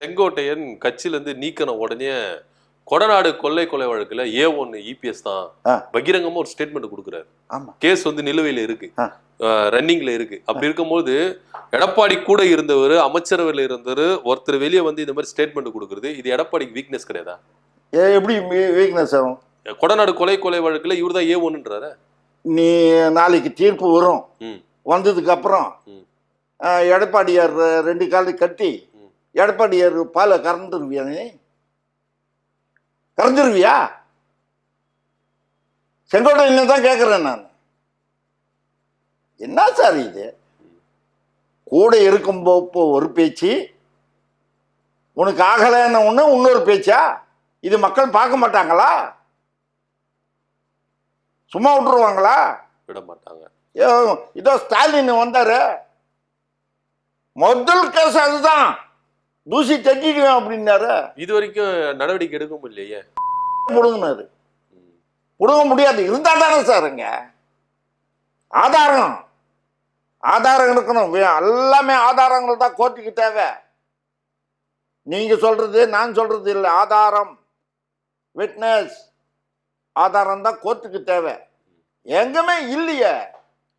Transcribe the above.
செங்கோட்டையன் கட்சியிலிருந்து நீக்கின உடனே கொடநாடு கொள்ளை வழக்குல A1 EPS தான் பகிரங்கமா ஒரு ஸ்டேட்மெண்ட் கொடுக்குறாரு. கேஸ் வந்து நிலுவையில இருக்கு, ரன்னிங்ல இருக்கு. அப்படி இருக்கும்போது எடப்பாடி கூட இருந்தவர், அமைச்சரவையில் இருந்தவர் ஒருத்தர் வெளியே வந்து இந்த மாதிரி ஸ்டேட்மெண்ட் கொடுக்குறது, இது எடப்பாடிக்கு வீக்னஸ் கிடையாதா? எப்படி வீக்னஸ் ஆகும்? கொடநாடு கொலை வழக்குல இவர் தான் A1ன்றாரு. நீ நாளைக்கு தீர்ப்பு வரும், வந்ததுக்கு அப்புறம் எடப்பாடியார் 2 காலை கட்டி எடப்பாடியார் பால கறந்துருவியா? நீ கறந்துருவியா? செங்கோட்டையில தான் கேட்கிறேன் நான். என்ன சார் இது? கூட இருக்கும்போ ஒரு பேச்சு, உனக்கு ஆகலைன்னு ஒண்ணு இன்னொரு பேச்சா? இது மக்கள் பார்க்க மாட்டாங்களா? சும்மா விட்டுருவாங்களா? விட மாட்டாங்க. இதோ ஸ்டாலின் வந்தாரு, முதல் கேஸ் அதுதான், தூசி தட்டிடுவேன் அப்படின்னாரு. இது வரைக்கும் நடவடிக்கை எடுக்க முடியலையே. புடுங்கினாரு. புடுங்க முடியாது. இருந்தா தானே சார் இங்க ஆதாரம் இருக்கணும். எல்லாமே ஆதாரங்கள் தான் கோர்ட்டுக்கு தேவை. நீங்க சொல்றது நான் சொல்றது இல்லை. ஆதாரம், விட்னஸ், ஆதாரம் தான் கோர்ட்டுக்கு தேவை. எங்குமே இல்லையே.